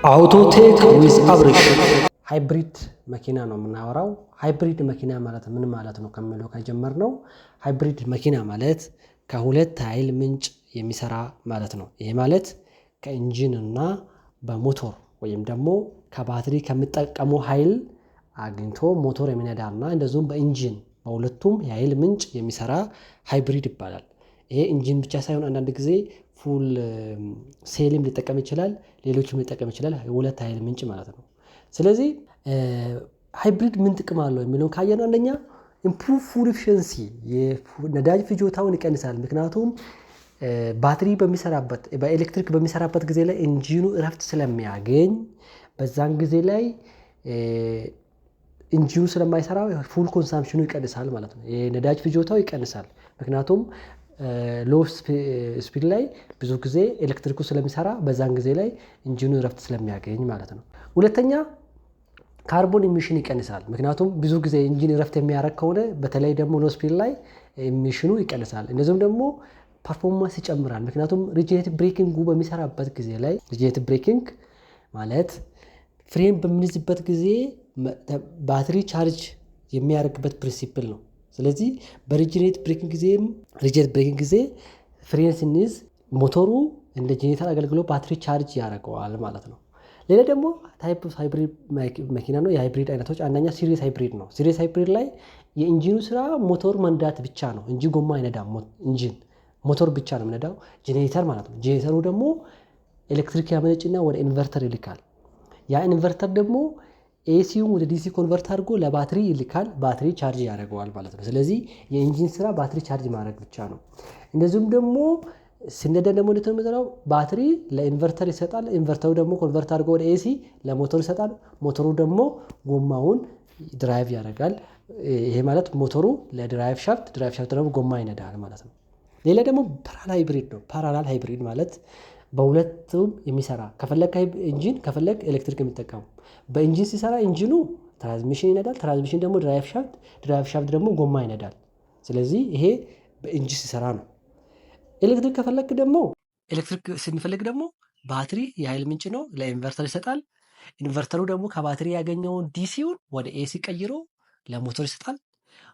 አውቶቴክ ዊዝ አብሪሽ ሃይብሪድ መኪና ነው የምናወራው። ሃይብሪድ መኪና ማለት ምን ማለት ነው ከሚለው ከጀመርነው፣ ሃይብሪድ መኪና ማለት ከሁለት ኃይል ምንጭ የሚሰራ ማለት ነው። ይሄ ማለት ከኢንጂን እና በሞቶር ወይም ደግሞ ከባትሪ ከሚጠቀሙ ኃይል አግኝቶ ሞቶር የሚነዳና እንደዚሁም በኢንጂን በሁለቱም የኃይል ምንጭ የሚሰራ ሃይብሪድ ይባላል። ይሄ ኢንጂን ብቻ ሳይሆን አንዳንድ ጊዜ ፉል ሴልም ሊጠቀም ይችላል፣ ሌሎችም ሊጠቀም ይችላል። ሁለት ኃይል ምንጭ ማለት ነው። ስለዚህ ሃይብሪድ ምን ጥቅም አለው የሚለውን ካየን፣ አንደኛ ኢምፕሩቭ ፉል ኤፊሺየንሲ የነዳጅ ፍጆታውን ይቀንሳል። ምክንያቱም ባትሪ በሚሰራበት በኤሌክትሪክ በሚሰራበት ጊዜ ላይ ኢንጂኑ እረፍት ስለሚያገኝ በዛን ጊዜ ላይ ኢንጂኑ ስለማይሰራ ፉል ኮንሳምፕሽኑ ይቀንሳል ማለት ነው። የነዳጅ ፍጆታው ይቀንሳል። ምክንያቱም ሎ ስፒድ ላይ ብዙ ጊዜ ኤሌክትሪኩ ስለሚሰራ በዛን ጊዜ ላይ ኢንጂኑ እረፍት ስለሚያገኝ ማለት ነው። ሁለተኛ ካርቦን ኢሚሽን ይቀንሳል። ምክንያቱም ብዙ ጊዜ ኢንጂን እረፍት የሚያደርግ ከሆነ በተለይ ደግሞ ሎ ስፒድ ላይ ኢሚሽኑ ይቀንሳል። እንደዚሁም ደግሞ ፐርፎርማንስ ይጨምራል። ምክንያቱም ሪጀነሬቲቭ ብሬኪንጉ በሚሰራበት ጊዜ ላይ ሪጀነሬቲቭ ብሬኪንግ ማለት ፍሬን በምንይዝበት ጊዜ ባትሪ ቻርጅ የሚያደርግበት ፕሪንሲፕል ነው። ስለዚህ በሪጀነሬቲቭ ብሬኪንግ ጊዜ ፍሬን ስንይዝ ሞተሩ እንደ ጄኔሬተር አገልግሎ ባትሪ ቻርጅ ያደርገዋል ማለት ነው። ሌላ ደግሞ ታይፕ ሃይብሪድ መኪና ነው። የሃይብሪድ አይነቶች አንደኛ ሲሪየስ ሃይብሪድ ነው። ሲሪየስ ሃይብሪድ ላይ የኢንጂኑ ስራ ሞተር መንዳት ብቻ ነው እንጂ ጎማ አይነዳም። ኢንጂን ሞተር ብቻ ነው የሚነዳው፣ ጄኔሬተር ማለት ነው። ጄኔሬተሩ ደግሞ ኤሌክትሪክ ያመነጭና ወደ ኢንቨርተር ይልካል። ያ ኢንቨርተር ደግሞ ኤሲውን ወደ ዲሲ ኮንቨርት አድርጎ ለባትሪ ይልካል። ባትሪ ቻርጅ ያደርገዋል ማለት ነው። ስለዚህ የኢንጂን ስራ ባትሪ ቻርጅ ማድረግ ብቻ ነው። እንደዚሁም ደግሞ ሲነዳ ደግሞ እንዴት ነው የሚሰራው? ባትሪ ለኢንቨርተር ይሰጣል። ኢንቨርተሩ ደግሞ ኮንቨርት አድርጎ ወደ ኤሲ ለሞተሩ ይሰጣል። ሞተሩ ደግሞ ጎማውን ድራይቭ ያደርጋል። ይሄ ማለት ሞተሩ ለድራይቭ ሻፍት፣ ድራይቭ ሻፍት ደግሞ ጎማ ይነዳል ማለት ነው። ሌላ ደግሞ ፓራላል ሃይብሪድ ነው። ፓራላል ሃይብሪድ ማለት በሁለቱም የሚሰራ ከፈለግ ኢንጂን ከፈለግ ኤሌክትሪክ የሚጠቀሙ። በኢንጂን ሲሰራ ኢንጂኑ ትራንስሚሽን ይነዳል። ትራንስሚሽን ደግሞ ድራይቭ ሻፍት ደግሞ ጎማ ይነዳል። ስለዚህ ይሄ በኢንጂን ሲሰራ ነው። ኤሌክትሪክ ስንፈልግ ደግሞ ባትሪ የኃይል ምንጭ ነው፣ ለኢንቨርተር ይሰጣል። ኢንቨርተሩ ደግሞ ከባትሪ ያገኘውን ዲሲውን ወደ ኤሲ ቀይሮ ለሞተር ይሰጣል።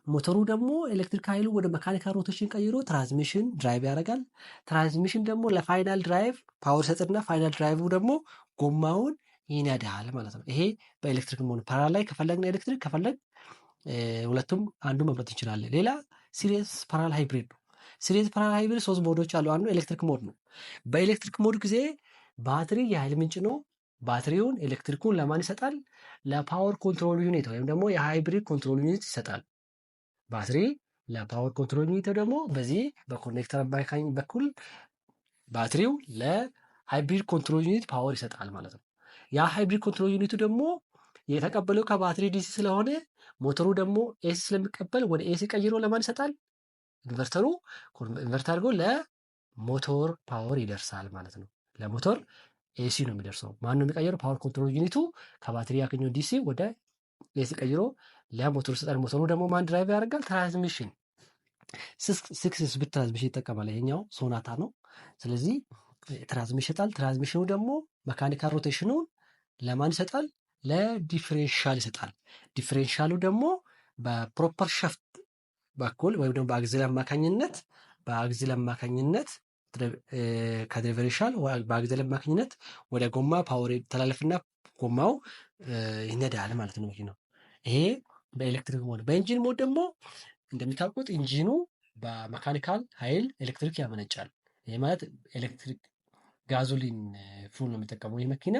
ሞተሩ ደግሞ ኤሌክትሪክ ኃይሉ ወደ መካኒካል ሮቴሽን ቀይሮ ትራንስሚሽን ድራይቭ ያደርጋል። ትራንስሚሽን ደግሞ ለፋይናል ድራይቭ ፓወር ሰጥና ፋይናል ድራይቭ ደግሞ ጎማውን ይነዳል ማለት ነው። ይሄ በኤሌክትሪክ መሆኑ ፓራላል ላይ ከፈለግን ኤሌክትሪክ ከፈለግ ሁለቱም አንዱ መምረጥ እንችላለን። ሌላ ሲሪየስ ፓራላል ሃይብሪድ ነው። ሲሪየስ ፓራላል ሃይብሪድ 3 ሞዶች አሉ። አንዱ ኤሌክትሪክ ሞድ ነው። በኤሌክትሪክ ሞድ ጊዜ ባትሪ የኃይል ምንጭ ነው። ባትሪውን ኤሌክትሪኩን ለማን ይሰጣል? ለፓወር ኮንትሮል ዩኒት ወይም ደግሞ የሃይብሪድ ኮንትሮል ዩኒት ይሰጣል። ባትሪ ለፓወር ኮንትሮል ዩኒት ደግሞ በዚህ በኮኔክተር አማካኝ በኩል ባትሪው ለሃይብሪድ ኮንትሮል ዩኒት ፓወር ይሰጣል ማለት ነው። ያ ሃይብሪድ ኮንትሮል ዩኒቱ ደግሞ የተቀበለው ከባትሪ ዲሲ ስለሆነ ሞተሩ ደግሞ ኤሲ ስለሚቀበል ወደ ኤሲ ቀይሮ ለማን ይሰጣል? ኢንቨርተሩ ኢንቨርት አድርጎ ለሞተር ፓወር ይደርሳል ማለት ነው። ለሞተር ኤሲ ነው የሚደርሰው። ማን ነው የሚቀየረው? ፓወር ኮንትሮል ዩኒቱ ከባትሪ ያገኘው ዲሲ ወደ ኤሲ ቀይሮ ለሞተሩ ይሰጣል። ሞተሩ ደግሞ ማን ድራይቭ ያደርጋል? ትራንስሚሽን 6 ስፒድ ትራንስሚሽን ይጠቀማል። ይሄኛው ሶናታ ነው። ስለዚህ ትራንስሚሽን ይሰጣል። ትራንስሚሽኑ ደግሞ መካኒካል ሮቴሽኑን ለማን ይሰጣል? ለዲፍሬንሻል ይሰጣል። ዲፍሬንሻሉ ደግሞ በፕሮፐር ሻፍት በኩል ወይም ደግሞ በአግዚል አማካኝነት ከዲፍሬንሻል በአግዚል አማካኝነት ወደ ጎማ ፓወር ተላለፍና ጎማው ይነዳል ማለት ነው መኪናው። ይሄ በኤሌክትሪክ ሞድ። በኢንጂን ሞድ ደግሞ እንደሚታወቁት ኢንጂኑ በመካኒካል ኃይል ኤሌክትሪክ ያመነጫል። ይሄ ማለት ኤሌክትሪክ ጋዞሊን ፉል ነው የሚጠቀመው። ይህ መኪና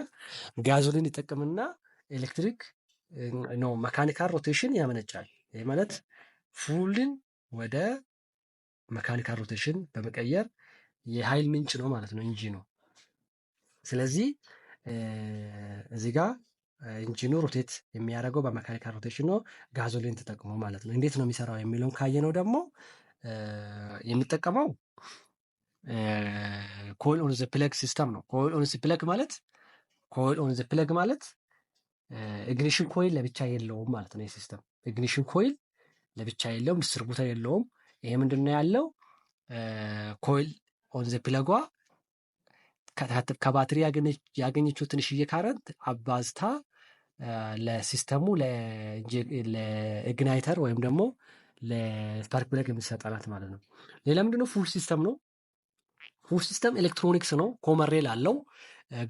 ጋዞሊን ይጠቀምና ኤሌክትሪክ ነው መካኒካል ሮቴሽን ያመነጫል። ይሄ ማለት ፉልን ወደ መካኒካል ሮቴሽን በመቀየር የኃይል ምንጭ ነው ማለት ነው ኢንጂኑ። ስለዚህ እዚህ ጋር ኢንጂኑ ሮቴት የሚያደርገው በመካኒካል ሮቴሽን ነው፣ ጋዞሊን ተጠቅሞ ማለት ነው። እንዴት ነው የሚሰራው የሚለውን ካየነው ደግሞ የሚጠቀመው ኮይል ኦን ዘ ፕለግ ሲስተም ነው። ኮይል ኦን ዘ ፕለግ ማለት ኢግኒሽን ኮይል ለብቻ የለውም ማለት ነው። ሲስተም ኢግኒሽን ኮይል ለብቻ የለውም፣ ዲስትሪቡተር የለውም። ይሄ ምንድነው ያለው? ኮይል ኦን ዘ ፕለጓ ከባትሪ ያገኘችው ትንሽዬ ካረንት አባዝታ ለሲስተሙ ለኢግናይተር ወይም ደግሞ ለስፓርክ ፕለግ የምትሰጠናት ማለት ነው። ሌላ ምንድነው? ፉል ሲስተም ነው። ፉል ሲስተም ኤሌክትሮኒክስ ነው። ኮመሬል አለው።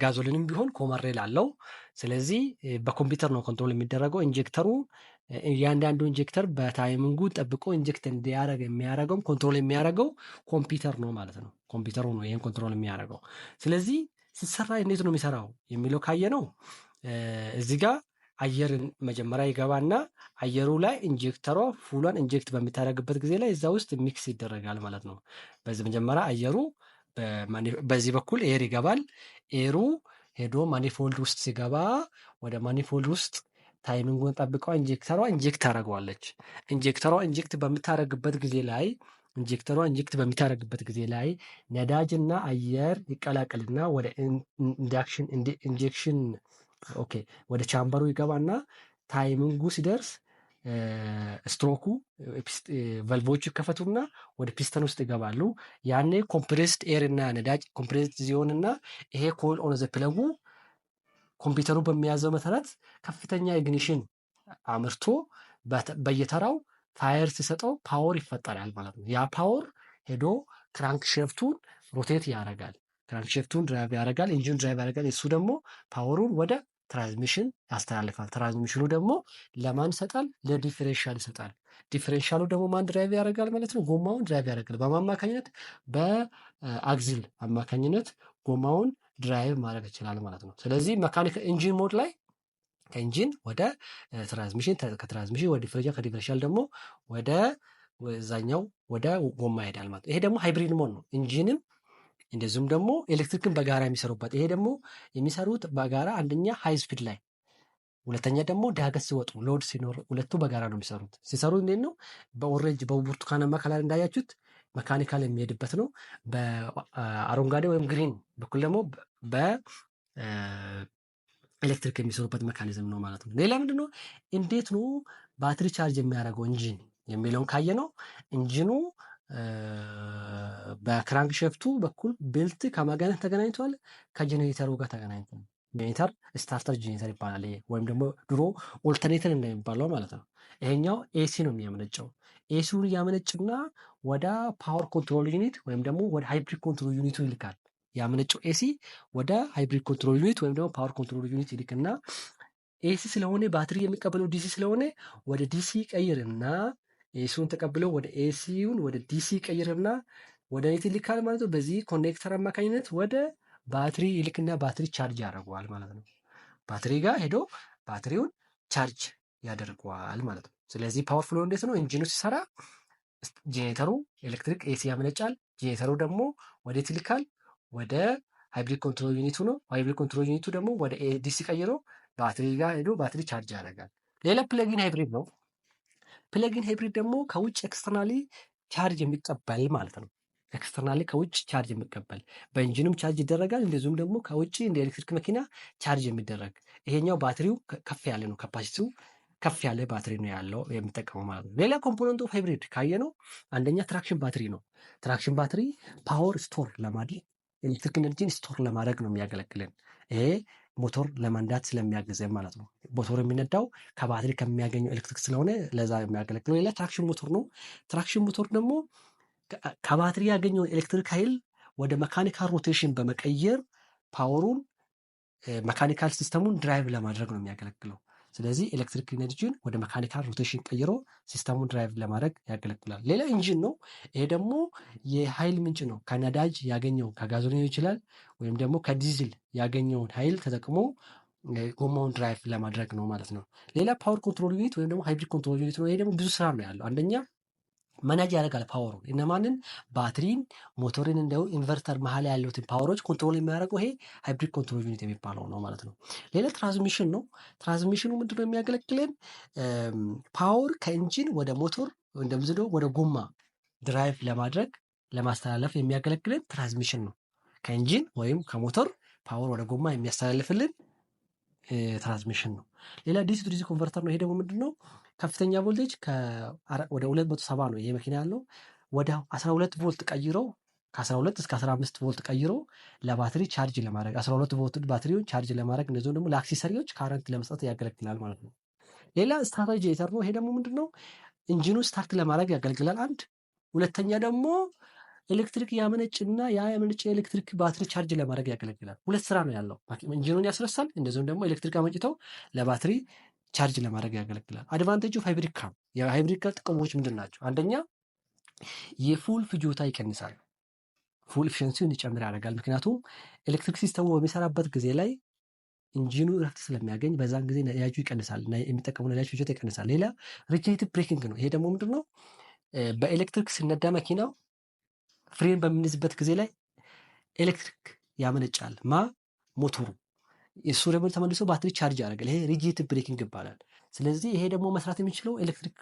ጋዞሊንም ቢሆን ኮመሬል አለው። ስለዚህ በኮምፒውተር ነው ኮንትሮል የሚደረገው። ኢንጀክተሩ እያንዳንዱ ኢንጀክተር በታይሚንጉ ጠብቆ ኢንጀክት እንዲያደርግ የሚያደርገውም ኮንትሮል የሚያደርገው ኮምፒውተር ነው ማለት ነው። ኮምፒውተሩ ነው ይህን ኮንትሮል የሚያደርገው። ስለዚህ ሲሰራ እንዴት ነው የሚሰራው የሚለው ካየ ነው እዚህ ጋር አየርን መጀመሪያ ይገባና አየሩ ላይ ኢንጀክተሯ ፉሏን ኢንጀክት በሚታደርግበት ጊዜ ላይ እዛ ውስጥ ሚክስ ይደረጋል ማለት ነው። በዚህ መጀመሪያ አየሩ በዚህ በኩል ኤር ይገባል። ኤሩ ሄዶ ማኒፎልድ ውስጥ ሲገባ ወደ ማኒፎልድ ውስጥ ታይሚንጉን ጠብቀው ኢንጀክተሯ ኢንጀክት ታደርገዋለች። ኢንጀክተሯ ኢንጀክት በምታደርግበት ጊዜ ላይ ነዳጅና አየር ይቀላቀልና ወደ ኢንጀክሽን ወደ ቻምበሩ ይገባና ታይሚንጉ ሲደርስ ስትሮኩ ቫልቮቹ ይከፈቱና ወደ ፒስተን ውስጥ ይገባሉ። ያኔ ኮምፕሬስድ ኤር እና ነዳጅ ኮምፕሬስድ ሲሆንና ይሄ ኮይል ኦን ዘ ፕለጉ ኮምፒውተሩ በሚያዘው መሰረት ከፍተኛ ኢግኒሽን አምርቶ በየተራው ፋየር ሲሰጠው ፓወር ይፈጠራል ማለት ነው። ያ ፓወር ሄዶ ክራንክ ሼፍቱን ሮቴት ያደርጋል። ክራንክ ሼፍቱን ድራይቭ ያደርጋል። ኢንጂን ድራይቭ ያደርጋል። እሱ ደግሞ ፓወሩን ወደ ትራንስሚሽን ያስተላልፋል። ትራንስሚሽኑ ደግሞ ለማን ይሰጣል? ለዲፈሬንሻል ይሰጣል። ዲፈሬንሻሉ ደግሞ ማን ድራይቭ ያደርጋል ማለት ነው? ጎማውን ድራይቭ ያደርጋል። በማማካኝነት በአግዚል አማካኝነት ጎማውን ድራይቭ ማድረግ ይችላል ማለት ነው። ስለዚህ መካኒክ ኢንጂን ሞድ ላይ ከኢንጂን ወደ ትራንስሚሽን፣ ከትራንስሚሽን ወደ ዲፈሬንሻል፣ ከዲፈሬንሻል ደግሞ ወደ ዛኛው ወደ ጎማ ይሄዳል ማለት ነው። ይሄ ደግሞ ሃይብሪድ ሞድ ነው። ኢንጂንም እንደዚሁም ደግሞ ኤሌክትሪክን በጋራ የሚሰሩበት። ይሄ ደግሞ የሚሰሩት በጋራ አንደኛ ሃይ ስፒድ ላይ፣ ሁለተኛ ደግሞ ዳገት ሲወጡ ሎድ ሲኖር ሁለቱ በጋራ ነው የሚሰሩት። ሲሰሩ እንዴት ነው? በኦሬንጅ በብርቱካናማ ከለር እንዳያችሁት መካኒካል የሚሄድበት ነው። በአረንጓዴ ወይም ግሪን በኩል ደግሞ በኤሌክትሪክ የሚሰሩበት ሜካኒዝም ነው ማለት ነው። ሌላ ምንድነው? እንዴት ነው ባትሪ ቻርጅ የሚያደርገው ኢንጂን የሚለውን ካየ ነው ኢንጂኑ በክራንክ ሼፍቱ በኩል ቤልት ከማጋነት ተገናኝቷል፣ ከጄኔሬተሩ ጋር ተገናኝቷል። ጄኔሬተር ስታርተር ጄኔሬተር ይባላል። ወይም ደግሞ ድሮ ኦልተርኔተር እንደሚባለው ማለት ነው። ይሄኛው ኤሲ ነው የሚያመነጨው። ኤሲውን እያመነጭና ወደ ፓወር ኮንትሮል ዩኒት ወይም ደግሞ ወደ ሃይብሪድ ኮንትሮል ዩኒቱ ይልካል። ያመነጨው ኤሲ ወደ ሃይብሪድ ኮንትሮል ዩኒት ወይም ደግሞ ፓወር ኮንትሮል ዩኒት ይልክና ኤሲ ስለሆነ ባትሪ የሚቀበለው ዲሲ ስለሆነ ወደ ዲሲ ቀይርና ኤሲውን ተቀብለው ወደ ኤሲውን ወደ ዲሲ ቀይርና ወደ ኔት ይልካል ማለት ነው። በዚህ ኮኔክተር አማካኝነት ወደ ባትሪ ይልክና ባትሪ ቻርጅ ያደርገዋል ማለት ነው። ባትሪ ጋር ሄዶ ባትሪውን ቻርጅ ያደርገዋል ማለት ነው። ስለዚህ ፓወር ፍሎ እንዴት ነው? ኢንጂኑ ሲሰራ ጄኔሬተሩ ኤሌክትሪክ ኤሲ ያመነጫል። ጄኔሬተሩ ደግሞ ወዴት ይልካል? ወደ ሃይብሪድ ኮንትሮል ዩኒቱ ነው። ሃይብሪድ ኮንትሮል ዩኒቱ ደግሞ ወደ ዲሲ ቀይሮ ባትሪ ጋር ሄዶ ባትሪ ቻርጅ ያደርጋል። ሌላ ፕለጊን ሃይብሪድ ነው። ፕለጊን ሃይብሪድ ደግሞ ከውጭ ኤክስተርናሊ ቻርጅ የሚቀበል ማለት ነው። ኤክስተርናሊ ከውጭ ቻርጅ የሚቀበል በኢንጂኑም ቻርጅ ይደረጋል። እንደዚሁም ደግሞ ከውጭ እንደ ኤሌክትሪክ መኪና ቻርጅ የሚደረግ ይሄኛው ባትሪው ከፍ ያለ ነው። ካፓሲቲው ከፍ ያለ ባትሪ ነው ያለው የሚጠቀመው ማለት ነው። ሌላ ኮምፖነንት ኦፍ ሃይብሪድ ካየ ነው አንደኛ ትራክሽን ባትሪ ነው። ትራክሽን ባትሪ ፓወር ስቶር ለማድረግ ኤሌክትሪክ ኤነርጂን ስቶር ለማድረግ ነው የሚያገለግለን። ይሄ ሞቶር ለመንዳት ስለሚያግዘን ማለት ነው። ሞቶር የሚነዳው ከባትሪ ከሚያገኘው ኤሌክትሪክ ስለሆነ ለዛ የሚያገለግለው። ሌላ ትራክሽን ሞቶር ነው። ትራክሽን ሞቶር ደግሞ ከባትሪ ያገኘውን ኤሌክትሪክ ኃይል ወደ መካኒካል ሮቴሽን በመቀየር ፓወሩን መካኒካል ሲስተሙን ድራይቭ ለማድረግ ነው የሚያገለግለው። ስለዚህ ኤሌክትሪክ ኤነርጂን ወደ መካኒካል ሮቴሽን ቀይሮ ሲስተሙን ድራይቭ ለማድረግ ያገለግላል። ሌላ ኢንጂን ነው። ይሄ ደግሞ የኃይል ምንጭ ነው። ከነዳጅ ያገኘው ከጋዞሊን ይችላል ወይም ደግሞ ከዲዝል ያገኘውን ኃይል ተጠቅሞ ጎማውን ድራይቭ ለማድረግ ነው ማለት ነው። ሌላ ፓወር ኮንትሮል ዩኒት ወይም ደግሞ ሃይብሪድ ኮንትሮል ዩኒት ነው። ይሄ ደግሞ ብዙ ስራ ነው ያለው። አንደኛ መናጅ ያደርጋል ፓወሩን። እነማንን? ባትሪን፣ ሞተርን፣ እንደው ኢንቨርተር መሀል ያሉትን ፓወሮች ኮንትሮል የሚያደርገው ይሄ ሃይብሪድ ኮንትሮል ዩኒት የሚባለው ነው ማለት ነው። ሌላ ትራንስሚሽን ነው። ትራንስሚሽኑ ምንድነው የሚያገለግለን? ፓወር ከኢንጂን ወደ ሞተር እንደምዝዶ ወደ ጎማ ድራይቭ ለማድረግ ለማስተላለፍ የሚያገለግለን ትራንስሚሽን ነው። ከኢንጂን ወይም ከሞተር ፓወር ወደ ጎማ የሚያስተላልፍልን ትራንስሚሽን ነው። ሌላ ዲሲ ቱ ዲሲ ኮንቨርተር ነው። ይሄ ደግሞ ምንድነው? ከፍተኛ ቮልቴጅ ወደ 270 ነው ይሄ መኪና ያለው ወደ 12 ቮልት ቀይረው ከ12 እስከ 15 ቮልት ቀይሮ ለባትሪ ቻርጅ ለማድረግ 12 ቮልት ባትሪውን ቻርጅ ለማድረግ እንደዚሁም ደግሞ ለአክሰሰሪዎች ካረንት ለመስጠት ያገለግላል ማለት ነው። ሌላ ስታቢላይዘር ነው። ይሄ ደግሞ ምንድነው? ኢንጂኑ ስታርት ለማድረግ ያገለግላል። አንድ ሁለተኛ ደግሞ ኤሌክትሪክ ያመነጭና ያ ያመነጭ ኤሌክትሪክ ባትሪ ቻርጅ ለማድረግ ያገለግላል። ሁለት ስራ ነው ያለው። ኢንጂኑን ያስነሳል፣ እንደዚሁም ደግሞ ኤሌክትሪክ አመንጭተው ለባትሪ ቻርጅ ለማድረግ ያገለግላል። አድቫንቴጁ ሃይብሪድ ካር የሃይብሪድ ካር ጥቅሞች ምንድን ናቸው? አንደኛ የፉል ፍጆታ ይቀንሳል። ፉል ኤፊሽንሲውን ይጨምር ያደርጋል። ምክንያቱም ኤሌክትሪክ ሲስተሙ በሚሰራበት ጊዜ ላይ ኢንጂኑ እረፍት ስለሚያገኝ በዛን ጊዜ ነዳጁ ይቀንሳል እና የሚጠቀሙ ነዳጅ ፍጆታ ይቀንሳል። ሌላ ሪጀነሬቲቭ ብሬኪንግ ነው። ይሄ ደግሞ ምንድነው? በኤሌክትሪክ ሲነዳ መኪናው ፍሬን በምንይዝበት ጊዜ ላይ ኤሌክትሪክ ያመነጫል ሞተሩ፣ እሱ ደግሞ ተመልሶ ባትሪ ቻርጅ ያደርጋል። ይሄ ሪጀነሬቲቭ ብሬኪንግ ይባላል። ስለዚህ ይሄ ደግሞ መስራት የሚችለው ኤሌክትሪክ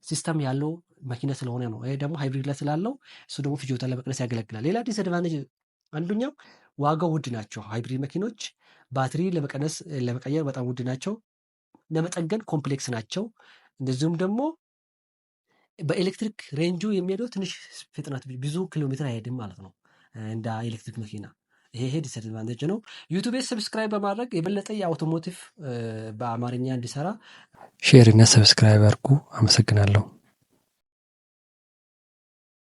ሲስተም ያለው መኪና ስለሆነ ነው። ይሄ ደግሞ ሃይብሪድ ላይ ስላለው እሱ ደግሞ ፍጆታ ለመቀነስ ያገለግላል። ሌላ ዲስአድቫንቴጅ አንዱኛው ዋጋው ውድ ናቸው። ሃይብሪድ መኪኖች ባትሪ ለመቀየር በጣም ውድ ናቸው። ለመጠገን ኮምፕሌክስ ናቸው። እንደዚሁም ደግሞ በኤሌክትሪክ ሬንጁ የሚሄደው ትንሽ ፍጥነት ብዙ ኪሎ ሜትር አይሄድም ማለት ነው እንደ ኤሌክትሪክ መኪና። ይሄ ዲስአድቫንቴጅ ነው። ዩቲዩብ ሰብስክራይብ በማድረግ የበለጠ የአውቶሞቲቭ በአማርኛ እንዲሰራ ሼር እና ሰብስክራይብ አድርጉ። አመሰግናለሁ።